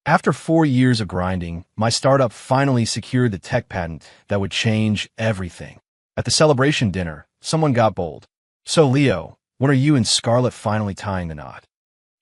After 4 years of grinding, my startup finally secured the tech patent that would change everything. At the celebration dinner, someone got bold. "So, Leo, when are you and Scarlett finally tying the knot?"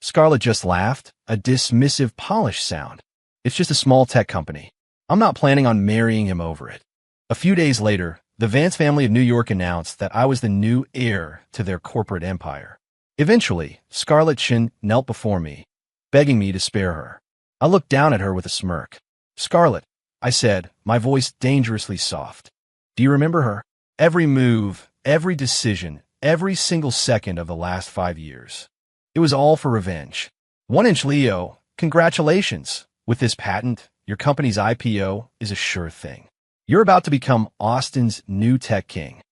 Scarlett just laughed, a dismissive, polished sound. "It's just a small tech company. I'm not planning on marrying him over it." A few days later, the Vance family of New York announced that I was the new heir to their corporate empire. Eventually, Scarlett Chin knelt before me, begging me to spare her. I looked down at her with a smirk. "Scarlett," I said, my voice dangerously soft. "Do you remember her? Every move, every decision, every single second of the last 5 years. It was all for revenge. 1-inch Leo, congratulations. With this patent, your company's IPO is a sure thing. You're about to become Austin's new tech king."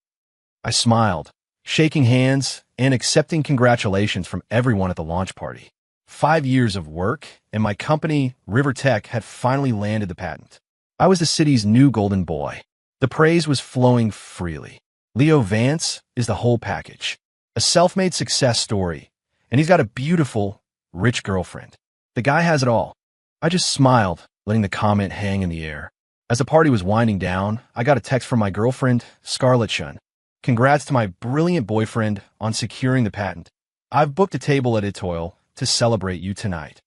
I smiled, shaking hands and accepting congratulations from everyone at the launch party. 5 years of work, and my company, River Tech, had finally landed the patent. I was the city's new golden boy. The praise was flowing freely. Leo Vance is the whole package. A self-made success story, and he's got a beautiful, rich girlfriend. The guy has it all. I just smiled, letting the comment hang in the air. As the party was winding down, I got a text from my girlfriend, Scarlett Chun. "Congrats to my brilliant boyfriend on securing the patent. I've booked a table at Etoile to celebrate you tonight."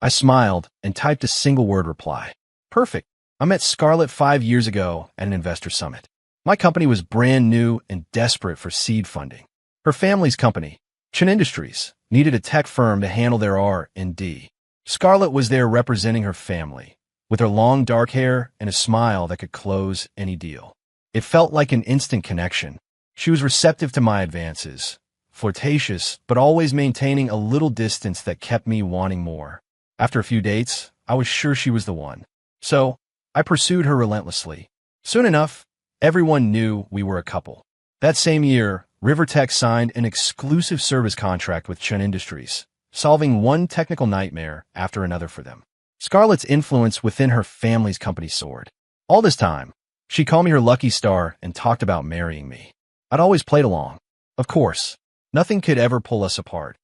I smiled and typed a single-word reply. "Perfect. I met Scarlett 5 years ago at an investor summit. My company was brand new and desperate for seed funding. Her family's company, Chin Industries, needed a tech firm to handle their R&D. Scarlett was there representing her family, with her long dark hair and a smile that could close any deal. It felt like an instant connection. She was receptive to my advances, flirtatious, but always maintaining a little distance that kept me wanting more. After a few dates, I was sure she was the one. So, I pursued her relentlessly. Soon enough, everyone knew we were a couple. That same year, River Tech signed an exclusive service contract with Chin Industries, solving one technical nightmare after another for them. Scarlett's influence within her family's company soared. All this time, she called me her lucky star and talked about marrying me. I'd always played along. Of course, nothing could ever pull us apart.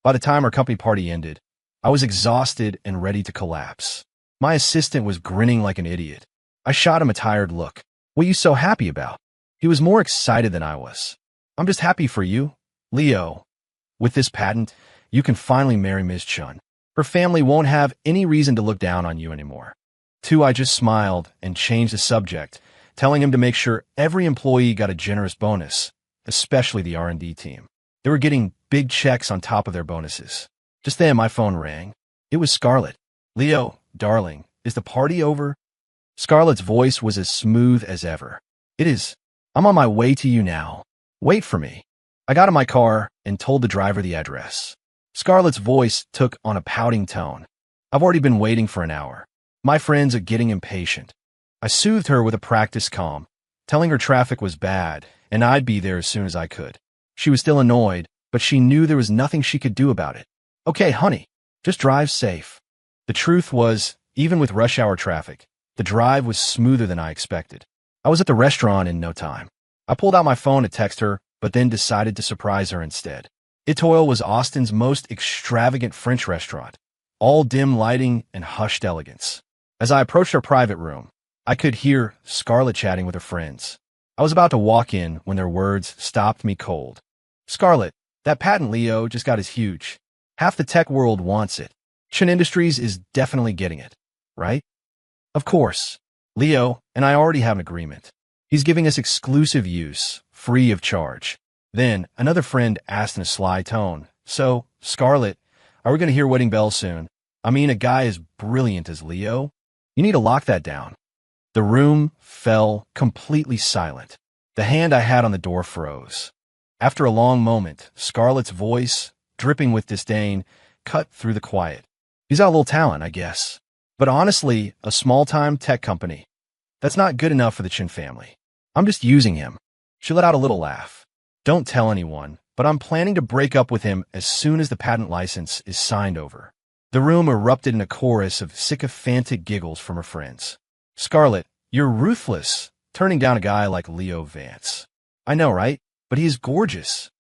By the time our company party ended, I was exhausted and ready to collapse. My assistant was grinning like an idiot. I shot him a tired look. "What are you so happy about?" He was more excited than I was. "I'm just happy for you, Leo. With this patent, you can finally marry Ms. Chun. Her family won't have any reason to look down on you anymore." I just smiled and changed the subject, telling him to make sure every employee got a generous bonus, especially the R&D team. They were getting big checks on top of their bonuses. Just then, my phone rang. It was Scarlett. "Leo, darling, is the party over?" Scarlett's voice was as smooth as ever. "It is. I'm on my way to you now. Wait for me." I got in my car and told the driver the address. Scarlett's voice took on a pouting tone. "I've already been waiting for an hour. My friends are getting impatient." I soothed her with a practiced calm, telling her traffic was bad and I'd be there as soon as I could. She was still annoyed, but she knew there was nothing she could do about it. "Okay, honey, just drive safe." The truth was, even with rush hour traffic, the drive was smoother than I expected. I was at the restaurant in no time. I pulled out my phone to text her, but then decided to surprise her instead. Etoile was Austin's most extravagant French restaurant, all dim lighting and hushed elegance. As I approached her private room, I could hear Scarlett chatting with her friends. I was about to walk in when their words stopped me cold. "Scarlett, that patent Leo just got is huge. Half the tech world wants it. Chin Industries is definitely getting it, right?" "Of course. Leo and I already have an agreement. He's giving us exclusive use, free of charge." Then another friend asked in a sly tone, "So, Scarlett, are we going to hear wedding bells soon? I mean, a guy as brilliant as Leo? You need to lock that down." The room fell completely silent. The hand I had on the door froze. After a long moment, Scarlett's voice, dripping with disdain, cut through the quiet. "He's got a little talent, I guess. But honestly, a small-time tech company, that's not good enough for the Chin family. I'm just using him." She let out a little laugh. "Don't tell anyone, but I'm planning to break up with him as soon as the patent license is signed over." The room erupted in a chorus of sycophantic giggles from her friends. "Scarlett, you're ruthless, turning down a guy like Leo Vance." "I know, right? But he's gorgeous."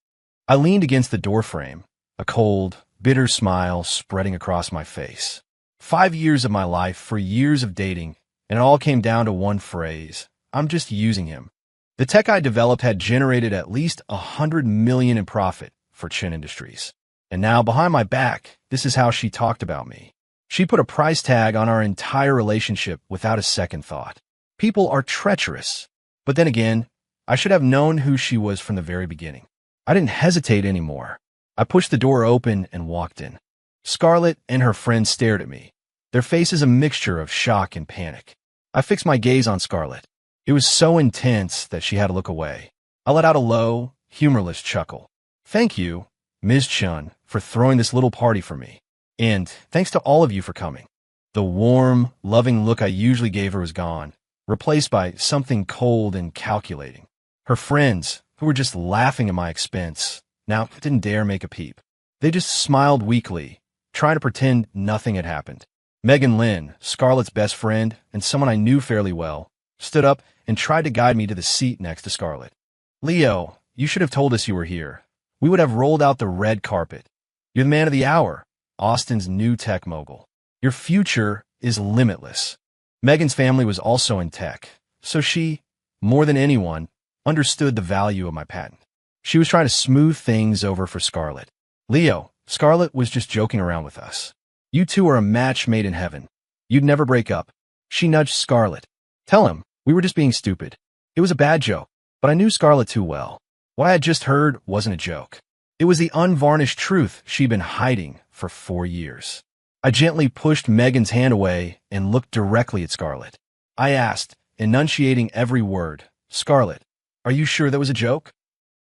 I leaned against the doorframe, a cold, bitter smile spreading across my face. 5 years of my life for years of dating, and it all came down to one phrase. I'm just using him. The tech I developed had generated at least $100 million in profit for Chin Industries. And now, behind my back, this is how she talked about me. She put a price tag on our entire relationship without a second thought. People are treacherous. But then again, I should have known who she was from the very beginning. I didn't hesitate anymore. I pushed the door open and walked in. Scarlett and her friend stared at me, their faces a mixture of shock and panic. I fixed my gaze on Scarlett. It was so intense that she had to look away. I let out a low, humorless chuckle. Thank you, Ms. Chun, for throwing this little party for me. And thanks to all of you for coming. The warm, loving look I usually gave her was gone, replaced by something cold and calculating. Her friends, who were just laughing at my expense, now didn't dare make a peep. They just smiled weakly, trying to pretend nothing had happened. Megan Lynn, Scarlett's best friend and someone I knew fairly well, stood up and tried to guide me to the seat next to Scarlett. Leo, you should have told us you were here. We would have rolled out the red carpet. You're the man of the hour, Austin's new tech mogul. Your future is limitless. Megan's family was also in tech, so she, more than anyone, understood the value of my patent. She was trying to smooth things over for Scarlett. Leo, Scarlett was just joking around with us. You two are a match made in heaven. You'd never break up. She nudged Scarlett. Tell him, we were just being stupid. It was a bad joke, but I knew Scarlett too well. What I had just heard wasn't a joke. It was the unvarnished truth she'd been hiding for 4 years. I gently pushed Megan's hand away and looked directly at Scarlett. I asked, enunciating every word, Scarlett, are you sure that was a joke?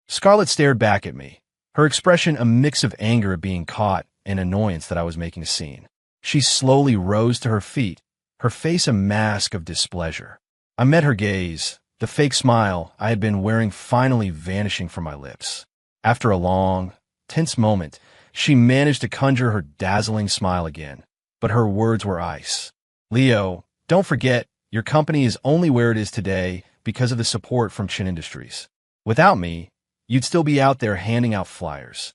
Scarlett stared back at me, her expression a mix of anger at being caught and annoyance that I was making a scene. She slowly rose to her feet, her face a mask of displeasure. I met her gaze, the fake smile I had been wearing finally vanishing from my lips. After a long, tense moment, she managed to conjure her dazzling smile again, but her words were ice. Leo, don't forget, your company is only where it is today because of the support from Chin Industries. Without me, you'd still be out there handing out flyers.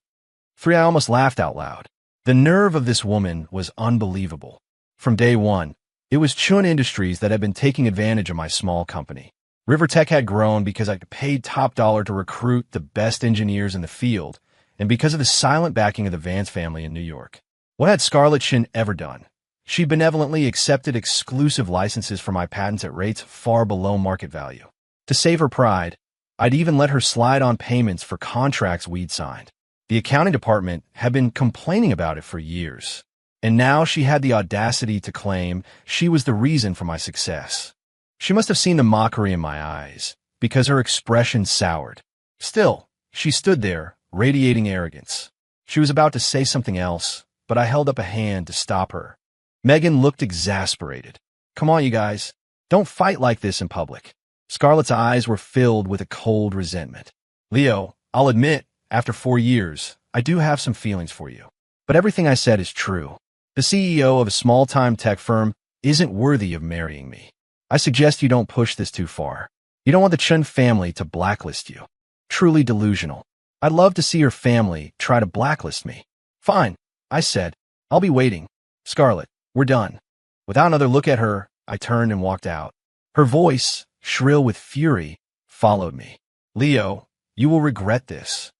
I almost laughed out loud. The nerve of this woman was unbelievable. From day one, it was Chin Industries that had been taking advantage of my small company. Rivertech had grown because I paid top dollar to recruit the best engineers in the field, and because of the silent backing of the Vance family in New York. What had Scarlett Chin ever done? She benevolently accepted exclusive licenses for my patents at rates far below market value. To save her pride, I'd even let her slide on payments for contracts we'd signed. The accounting department had been complaining about it for years, and now she had the audacity to claim she was the reason for my success. She must have seen the mockery in my eyes, because her expression soured. Still, she stood there, radiating arrogance. She was about to say something else, but I held up a hand to stop her. Megan looked exasperated. Come on, you guys. Don't fight like this in public. Scarlett's eyes were filled with a cold resentment. Leo, I'll admit, after 4 years, I do have some feelings for you. But everything I said is true. The CEO of a small-time tech firm isn't worthy of marrying me. I suggest you don't push this too far. You don't want the Chun family to blacklist you. Truly delusional. I'd love to see your family try to blacklist me. Fine, I said. I'll be waiting. Scarlett, we're done. Without another look at her, I turned and walked out. Her voice, shrill with fury, followed me. Leo, you will regret this.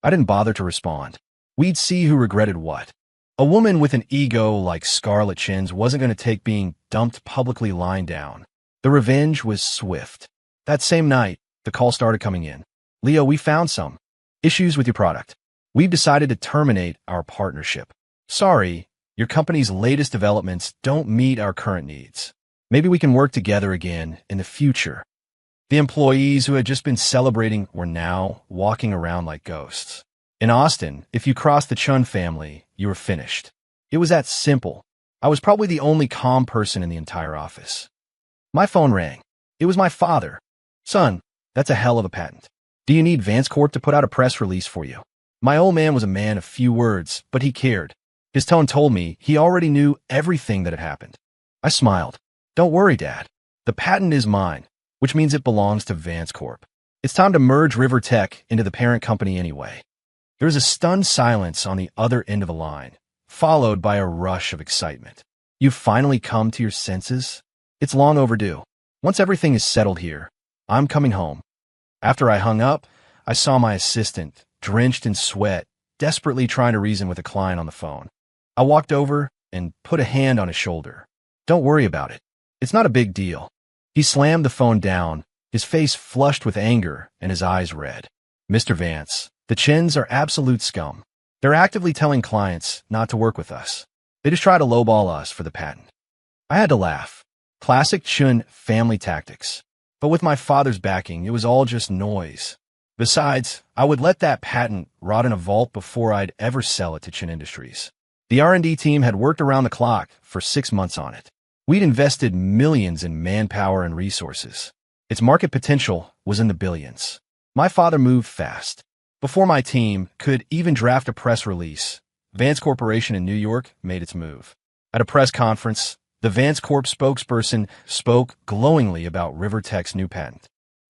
I didn't bother to respond. We'd see who regretted what. A woman with an ego like Scarlett Chin's wasn't going to take being dumped publicly lying down. The revenge was swift. That same night, the call started coming in. Leo, we found some issues with your product. We've decided to terminate our partnership. Sorry, your company's latest developments don't meet our current needs. Maybe we can work together again in the future. The employees who had just been celebrating were now walking around like ghosts. In Austin, if you crossed the Chun family, you were finished. It was that simple. I was probably the only calm person in the entire office. My phone rang. It was my father. Son, that's a hell of a patent. Do you need Vance Corp to put out a press release for you? My old man was a man of few words, but he cared. His tone told me he already knew everything that had happened. I smiled. Don't worry, Dad. The patent is mine, which means it belongs to Vance Corp. It's time to merge Rivertech into the parent company anyway. There was a stunned silence on the other end of the line, followed by a rush of excitement. You've finally come to your senses? It's long overdue. Once everything is settled here, I'm coming home. After I hung up, I saw my assistant, drenched in sweat, desperately trying to reason with a client on the phone. I walked over and put a hand on his shoulder. Don't worry about it. It's not a big deal. He slammed the phone down, his face flushed with anger and his eyes red. Mr. Vance, the Chins are absolute scum. They're actively telling clients not to work with us. They just try to lowball us for the patent. I had to laugh. Classic Chun family tactics. But with my father's backing, it was all just noise. Besides, I would let that patent rot in a vault before I'd ever sell it to Chin Industries. The R&D team had worked around the clock for 6 months on it. We'd invested millions in manpower and resources. Its market potential was in the billions. My father moved fast. Before my team could even draft a press release, Vance Corporation in New York made its move. At a press conference, the Vance Corp spokesperson spoke glowingly about Rivertech's new patent.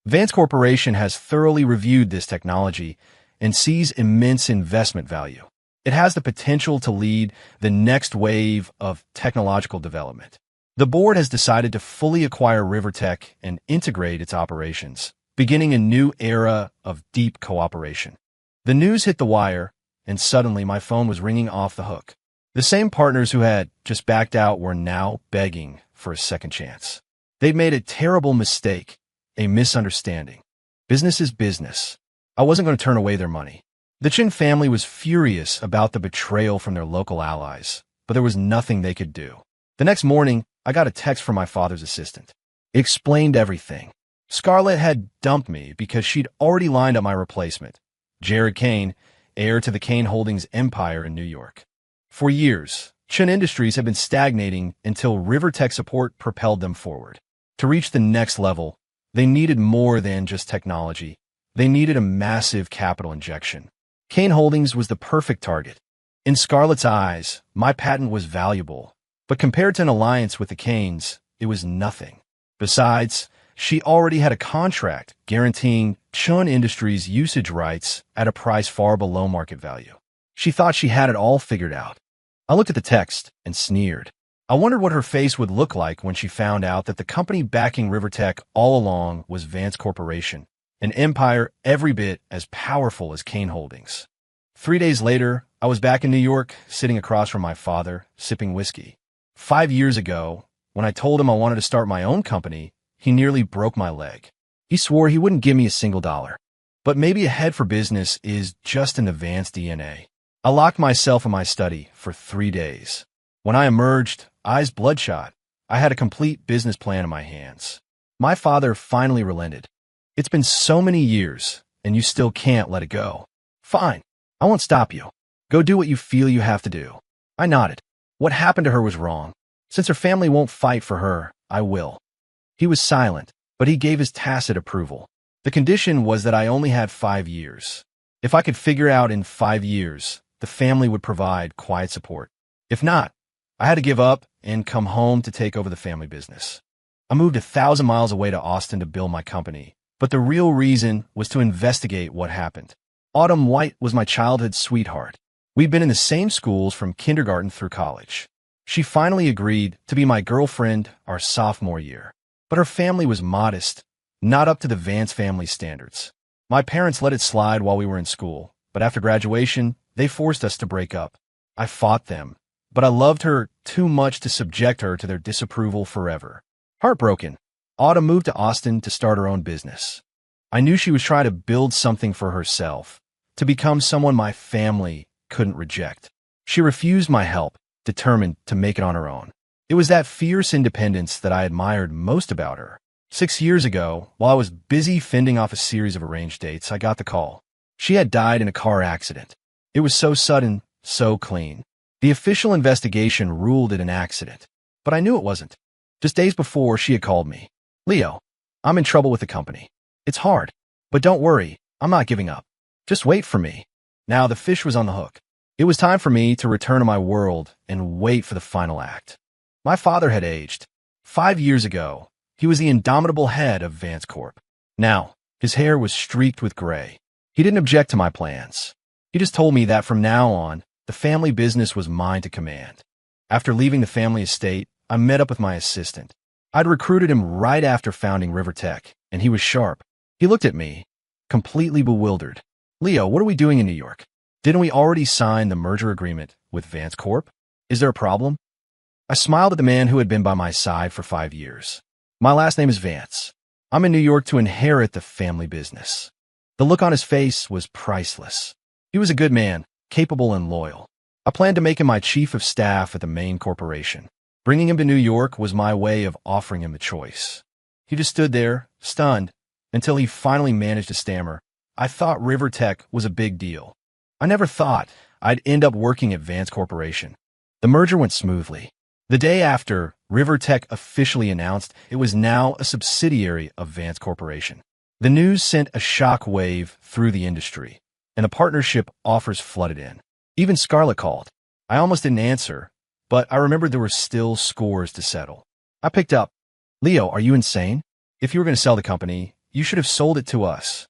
Vance Corporation has thoroughly reviewed this technology and sees immense investment value. It has the potential to lead the next wave of technological development. The board has decided to fully acquire Rivertech and integrate its operations, beginning a new era of deep cooperation. The news hit the wire, and suddenly my phone was ringing off the hook. The same partners who had just backed out were now begging for a second chance. They'd made a terrible mistake, a misunderstanding. Business is business. I wasn't going to turn away their money. The Chin family was furious about the betrayal from their local allies, but there was nothing they could do. The next morning, I got a text from my father's assistant. It explained everything. Scarlett had dumped me because she'd already lined up my replacement, Jared Kane, heir to the Kane Holdings empire in New York. For years, Chin Industries had been stagnating until Rivertech support propelled them forward. To reach the next level, they needed more than just technology. They needed a massive capital injection. Kane Holdings was the perfect target. In Scarlett's eyes, my patent was valuable, but compared to an alliance with the Kanes, it was nothing. Besides, she already had a contract guaranteeing Chun Industries usage rights at a price far below market value. She thought she had it all figured out. I looked at the text and sneered. I wondered what her face would look like when she found out that the company backing Rivertech all along was Vance Corporation, an empire every bit as powerful as Kane Holdings. 3 days later, I was back in New York, sitting across from my father, sipping whiskey. 5 years ago, when I told him I wanted to start my own company, he nearly broke my leg. He swore he wouldn't give me a single dollar. But maybe a head for business is just in the Vance DNA. I locked myself in my study for 3 days. When I emerged, eyes bloodshot, I had a complete business plan in my hands. My father finally relented. It's been so many years, and you still can't let it go. Fine, I won't stop you. Go do what you feel you have to do. I nodded. What happened to her was wrong. Since her family won't fight for her, I will. He was silent, but he gave his tacit approval. The condition was that I only had 5 years. If I could figure out in 5 years, the family would provide quiet support. If not, I had to give up and come home to take over the family business. I moved 1,000 miles away to Austin to build my company, but the real reason was to investigate what happened. Autumn White was my childhood sweetheart. We'd been in the same schools from kindergarten through college. She finally agreed to be my girlfriend our sophomore year. But her family was modest, not up to the Vance family standards. My parents let it slide while we were in school, but after graduation, they forced us to break up. I fought them, but I loved her too much to subject her to their disapproval forever. Heartbroken, Autumn moved to Austin to start her own business. I knew she was trying to build something for herself, to become someone my family couldn't reject. She refused my help, determined to make it on her own. It was that fierce independence that I admired most about her. 6 years ago, while I was busy fending off a series of arranged dates, I got the call. She had died in a car accident. It was so sudden, so clean. The official investigation ruled it an accident, but I knew it wasn't. Just days before, she had called me. Leo, I'm in trouble with the company. It's hard, but don't worry, I'm not giving up. Just wait for me. Now the fish was on the hook. It was time for me to return to my world and wait for the final act. My father had aged. 5 years ago, he was the indomitable head of Vance Corp. Now, his hair was streaked with gray. He didn't object to my plans. He just told me that from now on, the family business was mine to command. After leaving the family estate, I met up with my assistant. I'd recruited him right after founding Rivertech, and he was sharp. He looked at me, completely bewildered. Leo, what are we doing in New York? Didn't we already sign the merger agreement with Vance Corp? Is there a problem? I smiled at the man who had been by my side for 5 years. My last name is Vance. I'm in New York to inherit the family business. The look on his face was priceless. He was a good man, capable and loyal. I planned to make him my chief of staff at the main corporation. Bringing him to New York was my way of offering him a choice. He just stood there, stunned, until he finally managed to stammer. I thought Rivertech was a big deal. I never thought I'd end up working at Vance Corporation. The merger went smoothly. The day after, Rivertech officially announced it was now a subsidiary of Vance Corporation. The news sent a shock wave through the industry, and the partnership offers flooded in. Even Scarlett called. I almost didn't answer, but I remembered there were still scores to settle. I picked up. Leo, are you insane? If you were going to sell the company, you should have sold it to us.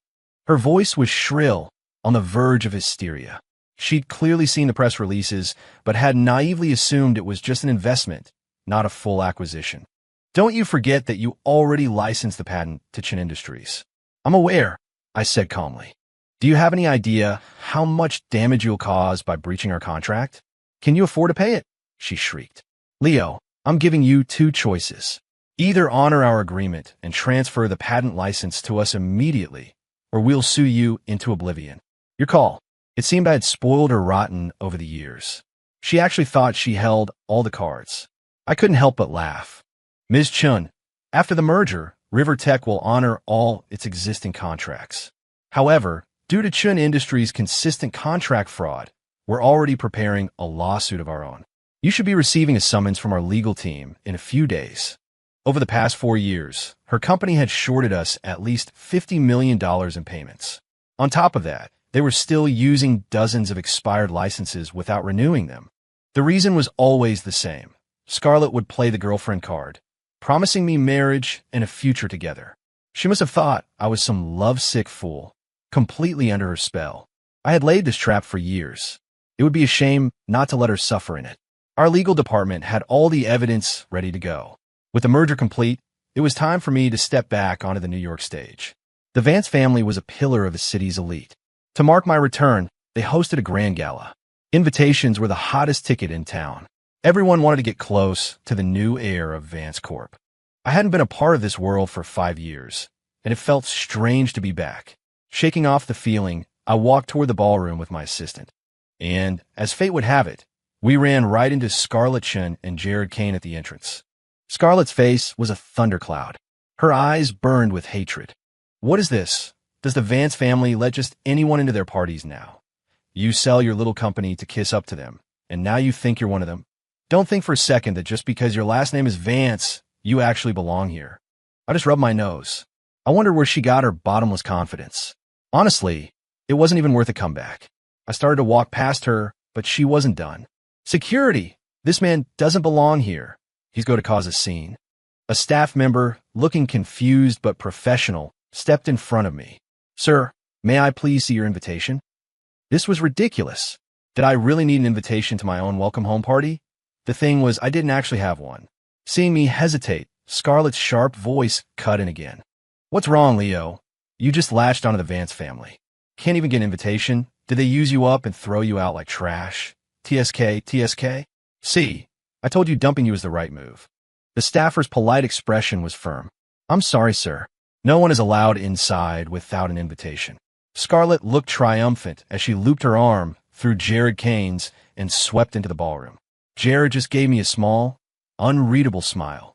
Her voice was shrill, on the verge of hysteria. She'd clearly seen the press releases, but had naively assumed it was just an investment, not a full acquisition. Don't you forget that you already licensed the patent to Chin Industries. I'm aware, I said calmly. Do you have any idea how much damage you'll cause by breaching our contract? Can you afford to pay it? She shrieked. Leo, I'm giving you 2 choices. Either honor our agreement and transfer the patent license to us immediately, or we'll sue you into oblivion. Your call. It seemed I had spoiled her rotten over the years. She actually thought she held all the cards. I couldn't help but laugh. Ms. Chun, after the merger, Rivertech will honor all its existing contracts. However, due to Chun Industries' consistent contract fraud, we're already preparing a lawsuit of our own. You should be receiving a summons from our legal team in a few days. Over the past 4 years, her company had shorted us at least $50 million in payments. On top of that, they were still using dozens of expired licenses without renewing them. The reason was always the same. Scarlett would play the girlfriend card, promising me marriage and a future together. She must have thought I was some lovesick fool, completely under her spell. I had laid this trap for years. It would be a shame not to let her suffer in it. Our legal department had all the evidence ready to go. With the merger complete, it was time for me to step back onto the New York stage. The Vance family was a pillar of the city's elite. To mark my return, they hosted a grand gala. Invitations were the hottest ticket in town. Everyone wanted to get close to the new heir of Vance Corp. I hadn't been a part of this world for 5 years, and it felt strange to be back. Shaking off the feeling, I walked toward the ballroom with my assistant. And, as fate would have it, we ran right into Scarlett Chun and Jared Kane at the entrance. Scarlett's face was a thundercloud. Her eyes burned with hatred. What is this? Does the Vance family let just anyone into their parties now? You sell your little company to kiss up to them, and now you think you're one of them? Don't think for a second that just because your last name is Vance, you actually belong here. I just rubbed my nose. I wondered where she got her bottomless confidence. Honestly, it wasn't even worth a comeback. I started to walk past her, but she wasn't done. Security! This man doesn't belong here. He's going to cause a scene. A staff member, looking confused but professional, stepped in front of me. Sir, may I please see your invitation? This was ridiculous. Did I really need an invitation to my own welcome home party? The thing was, I didn't actually have one. Seeing me hesitate, Scarlett's sharp voice cut in again. What's wrong, Leo? You just latched onto the Vance family. Can't even get an invitation? Did they use you up and throw you out like trash? TSK? See, I told you dumping you was the right move. The staffer's polite expression was firm. I'm sorry, sir. No one is allowed inside without an invitation. Scarlett looked triumphant as she looped her arm through Jared Kane's and swept into the ballroom. Jared just gave me a small, unreadable smile.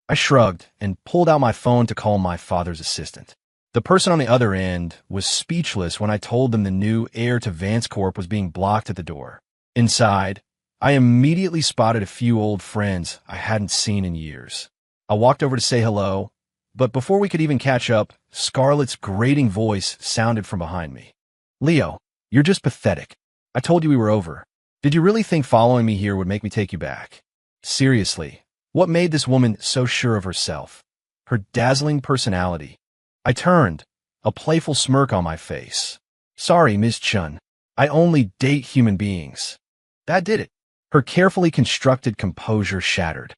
I shrugged and pulled out my phone to call my father's assistant. The person on the other end was speechless when I told them the new heir to Vance Corp was being blocked at the door. Inside, I immediately spotted a few old friends I hadn't seen in years. I walked over to say hello, but before we could even catch up, Scarlett's grating voice sounded from behind me. Leo, you're just pathetic. I told you we were over. Did you really think following me here would make me take you back? Seriously, what made this woman so sure of herself? Her dazzling personality. I turned, a playful smirk on my face. Sorry, Ms. Chun. I only date human beings. That did it. Her Her carefully constructed composure shattered.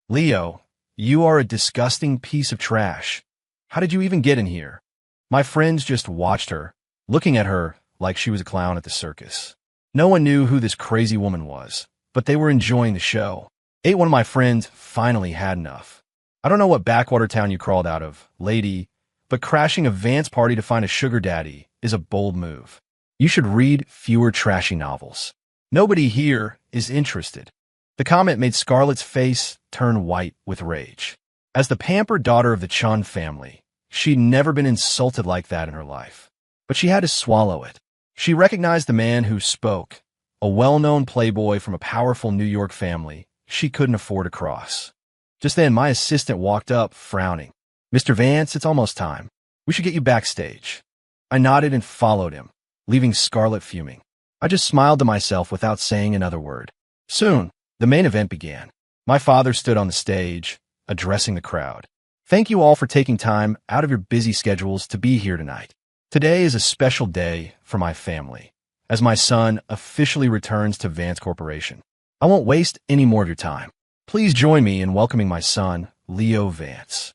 Leo, you are a disgusting piece of trash. How did you even get in here? My friends just watched her, looking at her like she was a clown at the circus. No one knew who this crazy woman was, but they were enjoying the show. One of my friends finally had enough. I don't know what backwater town you crawled out of, lady, but crashing a Vance party to find a sugar daddy is a bold move. You should read fewer trashy novels. Nobody here is interested. The comment made Scarlett's face turn white with rage. As the pampered daughter of the Chun family, she'd never been insulted like that in her life. But she had to swallow it. She recognized the man who spoke, a well-known playboy from a powerful New York family she couldn't afford to cross. Just then, my assistant walked up, frowning. Mr. Vance, it's almost time. We should get you backstage. I nodded and followed him, leaving Scarlett fuming. I just smiled to myself without saying another word. Soon, the main event began. My father stood on the stage, addressing the crowd. Thank you all for taking time out of your busy schedules to be here tonight. Today is a special day for my family, as my son officially returns to Vance Corporation. I won't waste any more of your time. Please join me in welcoming my son, Leo Vance.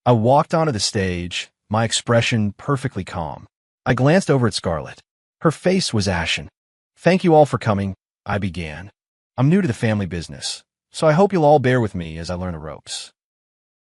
I walked onto the stage, my expression perfectly calm. I glanced over at Scarlett. Her face was ashen. Thank you all for coming, I began. I'm new to the family business, so I hope you'll all bear with me as I learn the ropes.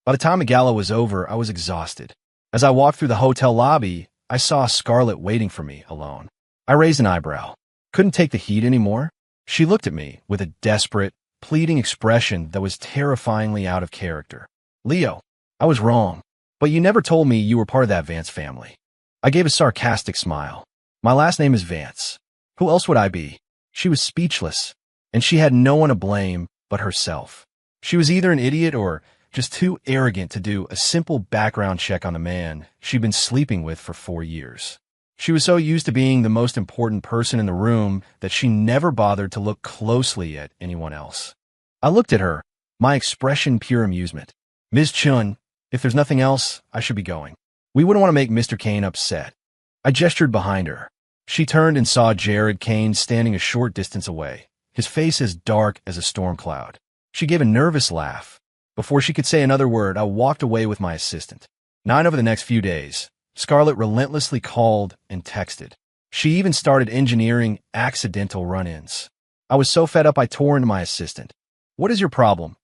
By the time the gala was over, I was exhausted. As I walked through the hotel lobby, I saw Scarlett waiting for me alone. I raised an eyebrow. Couldn't take the heat anymore. She looked at me with a desperate, pleading expression that was terrifyingly out of character. Leo, I was wrong, but you never told me you were part of that Vance family. I gave a sarcastic smile. My last name is Vance. Who else would I be? She was speechless, and she had no one to blame but herself. She was either an idiot or just too arrogant to do a simple background check on the man she'd been sleeping with for 4 years. She was so used to being the most important person in the room that she never bothered to look closely at anyone else. I looked at her, my expression pure amusement. Ms. Chun, if there's nothing else, I should be going. We wouldn't want to make Mr. Kane upset. I gestured behind her. She turned and saw Jared Kane standing a short distance away, his face as dark as a storm cloud. She gave a nervous laugh. Before she could say another word, I walked away with my assistant. 9 over the next few days, Scarlett relentlessly called and texted. She even started engineering accidental run-ins. I was so fed up I tore into my assistant. What is your problem?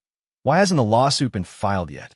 Why hasn't the lawsuit been filed yet?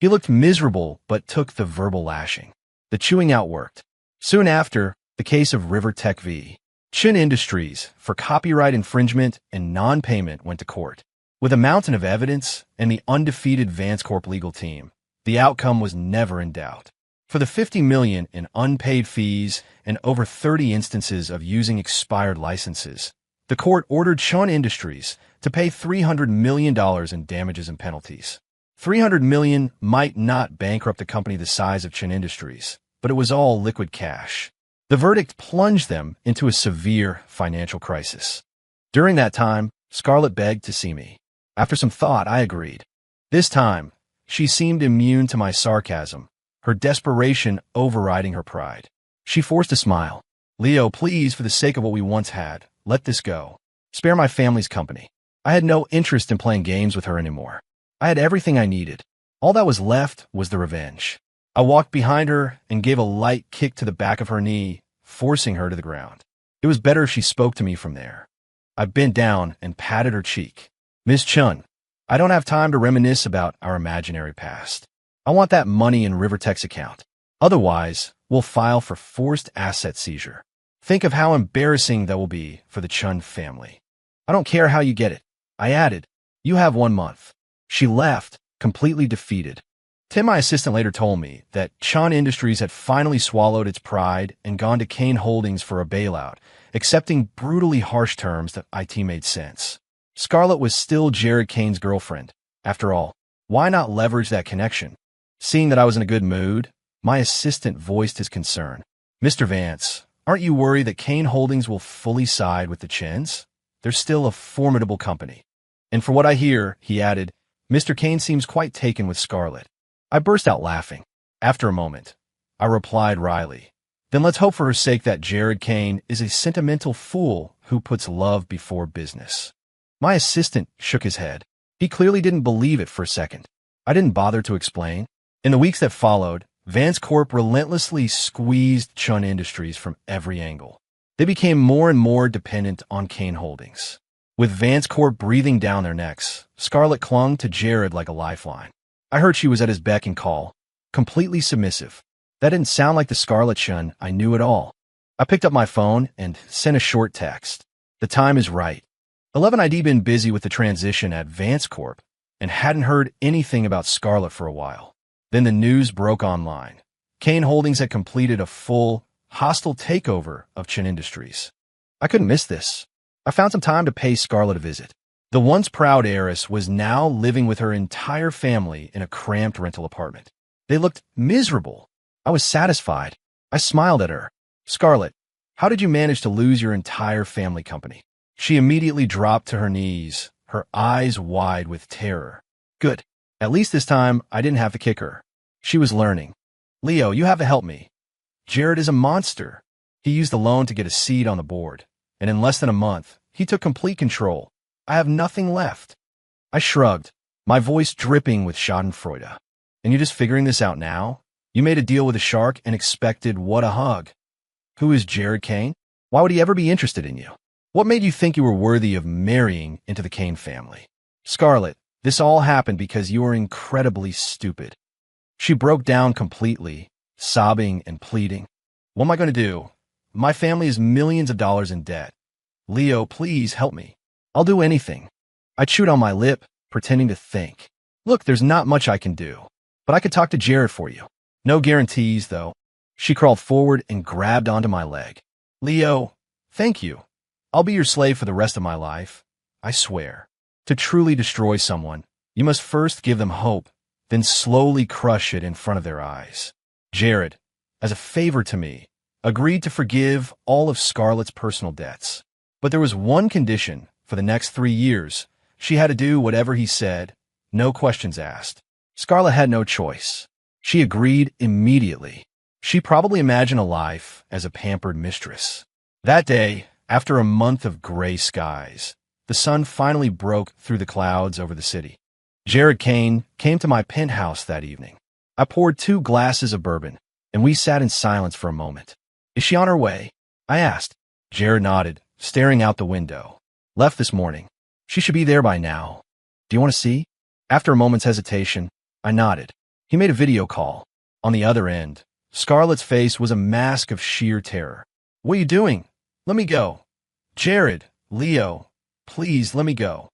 He looked miserable but took the verbal lashing. The chewing out worked. Soon after, the case of River Tech v. Chun Industries for copyright infringement and non-payment went to court. With a mountain of evidence and the undefeated Vance Corp legal team, the outcome was never in doubt. For the $50 million in unpaid fees and over 30 instances of using expired licenses, the court ordered Chun Industries to pay $300 million in damages and penalties. $300 million might not bankrupt a company the size of Chun Industries, but it was all liquid cash. The verdict plunged them into a severe financial crisis. During that time, Scarlett begged to see me. After some thought, I agreed. This time, she seemed immune to my sarcasm, her desperation overriding her pride. She forced a smile. Leo, please, for the sake of what we once had, let this go. Spare my family's company. I had no interest in playing games with her anymore. I had everything I needed. All that was left was the revenge. I walked behind her and gave a light kick to the back of her knee, forcing her to the ground. It was better if she spoke to me from there. I bent down and patted her cheek. Miss Chun, I don't have time to reminisce about our imaginary past. I want that money in Rivertech's account. Otherwise, we'll file for forced asset seizure. Think of how embarrassing that will be for the Chun family. I don't care how you get it. I added, you have 1 month. She left, completely defeated. Tim, my assistant, later told me that Chun Industries had finally swallowed its pride and gone to Kane Holdings for a bailout, accepting brutally harsh terms that IT made sense. Scarlett was still Jared Kane's girlfriend. After all, why not leverage that connection? Seeing that I was in a good mood, my assistant voiced his concern. Mr. Vance, aren't you worried that Kane Holdings will fully side with the Chins? They're still a formidable company. And for what I hear, he added, Mr. Kane seems quite taken with Scarlett. I burst out laughing. After a moment, I replied wryly, then let's hope for her sake that Jared Kane is a sentimental fool who puts love before business. My assistant shook his head. He clearly didn't believe it for a second. I didn't bother to explain. In the weeks that followed, Vance Corp relentlessly squeezed Chun Industries from every angle. They became more and more dependent on Kane Holdings. With Vance Corp breathing down their necks, Scarlett clung to Jared like a lifeline. I heard she was at his beck and call, completely submissive. That didn't sound like the Scarlett Chun I knew at all. I picked up my phone and sent a short text. The time is right. 11 I'd been busy with the transition at Vance Corp and hadn't heard anything about Scarlett for a while. Then the news broke online. Kane Holdings had completed a full, hostile takeover of Chun Industries. I couldn't miss this. I found some time to pay Scarlett a visit. The once proud heiress was now living with her entire family in a cramped rental apartment. They looked miserable. I was satisfied. I smiled at her. Scarlett, how did you manage to lose your entire family company? She immediately dropped to her knees, her eyes wide with terror. Good. At least this time, I didn't have to kick her. She was learning. Leo, you have to help me. Jared is a monster. He used the loan to get a seat on the board, and in less than a month, he took complete control. I have nothing left. I shrugged, my voice dripping with schadenfreude. And you're just figuring this out now? You made a deal with a shark and expected what a hug. Who is Jared Kane? Why would he ever be interested in you? What made you think you were worthy of marrying into the Kane family? Scarlett, this all happened because you are incredibly stupid. She broke down completely, sobbing and pleading. What am I going to do? My family is millions of dollars in debt. Leo, please help me. I'll do anything. I chewed on my lip, pretending to think. Look, there's not much I can do, but I could talk to Jared for you. No guarantees, though. She crawled forward and grabbed onto my leg. Leo, thank you. I'll be your slave for the rest of my life. I swear. To truly destroy someone, you must first give them hope, then slowly crush it in front of their eyes. Jared, as a favor to me, agreed to forgive all of Scarlett's personal debts. But there was one condition. For the next 3 years, she had to do whatever he said, no questions asked. Scarlett had no choice. She agreed immediately. She probably imagined a life as a pampered mistress. That day, after a month of gray skies, the sun finally broke through the clouds over the city. Jared Kane came to my penthouse that evening. I poured 2 glasses of bourbon, and we sat in silence for a moment. Is she on her way? I asked. Jared nodded, staring out the window. Left this morning. She should be there by now. Do you want to see? After a moment's hesitation, I nodded. He made a video call. On the other end, Scarlett's face was a mask of sheer terror. What are you doing? Let me go. Jared, Leo, please let me go.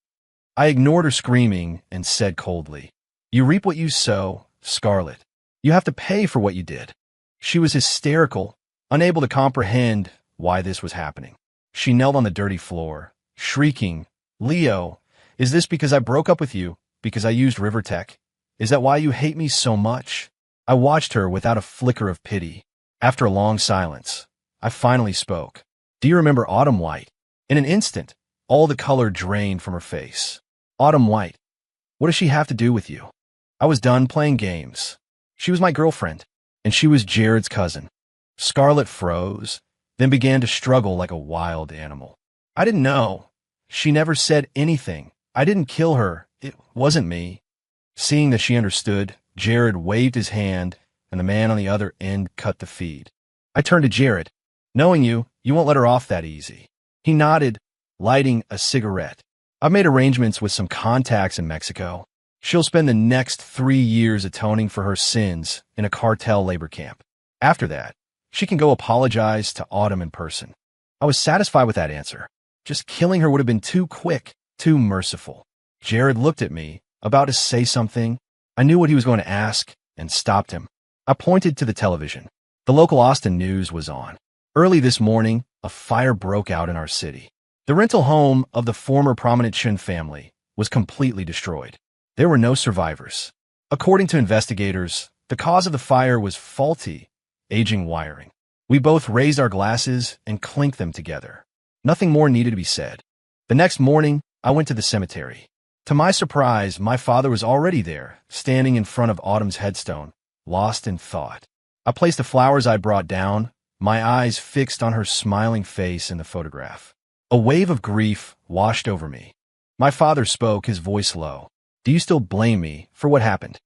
I ignored her screaming and said coldly, You reap what you sow, Scarlett. You have to pay for what you did. She was hysterical, unable to comprehend why this was happening. She knelt on the dirty floor, shrieking, Leo, is this because I broke up with you, because I used Rivertech? Is that why you hate me so much? I watched her without a flicker of pity. After a long silence, I finally spoke. Do you remember Autumn White? In an instant, all the color drained from her face. Autumn White. What does she have to do with you? I was done playing games. She was my girlfriend, and she was Jared's cousin. Scarlett froze, then began to struggle like a wild animal. I didn't know. She never said anything. I didn't kill her. It wasn't me. Seeing that she understood, Jared waved his hand, and the man on the other end cut the feed. I turned to Jared. Knowing you won't let her off that easy. He nodded, lighting a cigarette. I've made arrangements with some contacts in Mexico. She'll spend the next 3 years atoning for her sins in a cartel labor camp. After that, she can go apologize to Autumn in person. I was satisfied with that answer. Just killing her would have been too quick, too merciful. Jared looked at me, about to say something. I knew what he was going to ask, and stopped him. I pointed to the television. The local Austin news was on. Early this morning, a fire broke out in our city. The rental home of the former prominent Chun family was completely destroyed. There were no survivors. According to investigators, the cause of the fire was faulty, aging wiring. We both raised our glasses and clinked them together. Nothing more needed to be said. The next morning, I went to the cemetery. To my surprise, my father was already there, standing in front of Autumn's headstone, lost in thought. I placed the flowers I brought down, my eyes fixed on her smiling face in the photograph. A wave of grief washed over me. My father spoke, his voice low. Do you still blame me for what happened?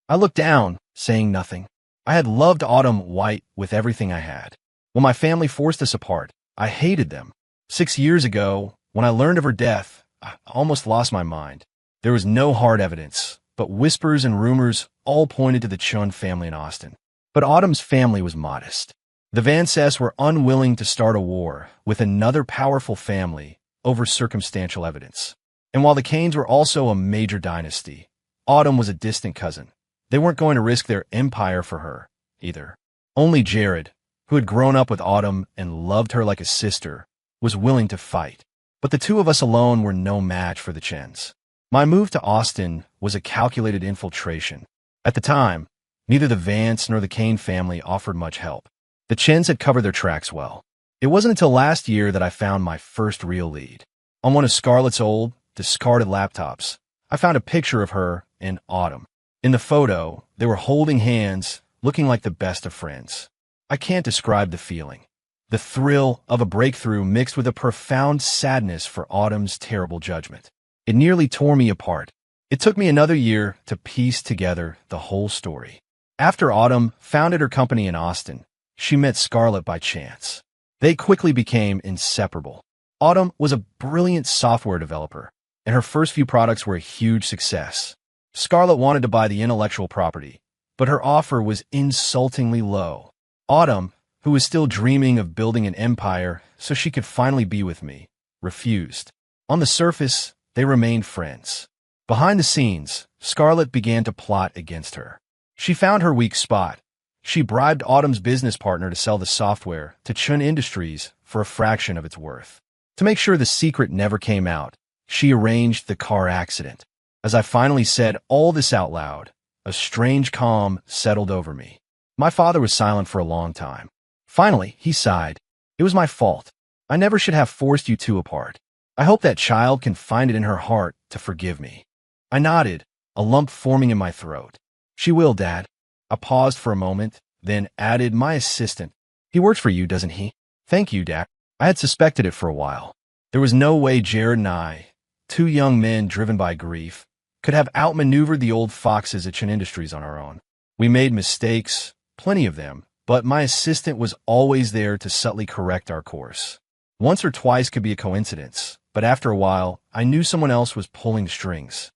I looked down, saying nothing. I had loved Autumn White with everything I had. When my family forced us apart, I hated them. 6 years ago, when I learned of her death, I almost lost my mind. There was no hard evidence, but whispers and rumors all pointed to the Chun family in Austin. But Autumn's family was modest. The Van Cess were unwilling to start a war with another powerful family over circumstantial evidence. And while the Canes were also a major dynasty, Autumn was a distant cousin. They weren't going to risk their empire for her, either. Only Jared, who had grown up with Autumn and loved her like a sister, was willing to fight. But the two of us alone were no match for the Chens. My move to Austin was a calculated infiltration. At the time, neither the Vance nor the Kane family offered much help. The Chens had covered their tracks well. It wasn't until last year that I found my first real lead. On one of Scarlett's old, discarded laptops, I found a picture of her and Autumn. In the photo, they were holding hands, looking like the best of friends. I can't describe the feeling. The thrill of a breakthrough mixed with a profound sadness for Autumn's terrible judgment. It nearly tore me apart. It took me another year to piece together the whole story. After Autumn founded her company in Austin, she met Scarlett by chance. They quickly became inseparable. Autumn was a brilliant software developer, and her first few products were a huge success. Scarlett wanted to buy the intellectual property, but her offer was insultingly low. Autumn, who was still dreaming of building an empire so she could finally be with me, refused. On the surface, they remained friends. Behind the scenes, Scarlett began to plot against her. She found her weak spot. She bribed Autumn's business partner to sell the software to Chun Industries for a fraction of its worth. To make sure the secret never came out, she arranged the car accident. As I finally said all this out loud, a strange calm settled over me. My father was silent for a long time. Finally, he sighed. It was my fault. I never should have forced you two apart. I hope that child can find it in her heart to forgive me. I nodded, a lump forming in my throat. She will, Dad. I paused for a moment, then added, my assistant. He works for you, doesn't he? Thank you, Dad. I had suspected it for a while. There was no way Jared and I, two young men driven by grief, could have outmaneuvered the old foxes at Chun Industries on our own. We made mistakes, plenty of them, but my assistant was always there to subtly correct our course. Once or twice could be a coincidence, but after a while, I knew someone else was pulling the strings.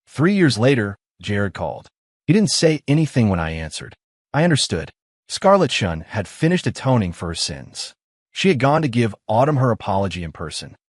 3 years later, Jared called. He didn't say anything when I answered. I understood. Scarlett Chun had finished atoning for her sins. She had gone to give Autumn her apology in person.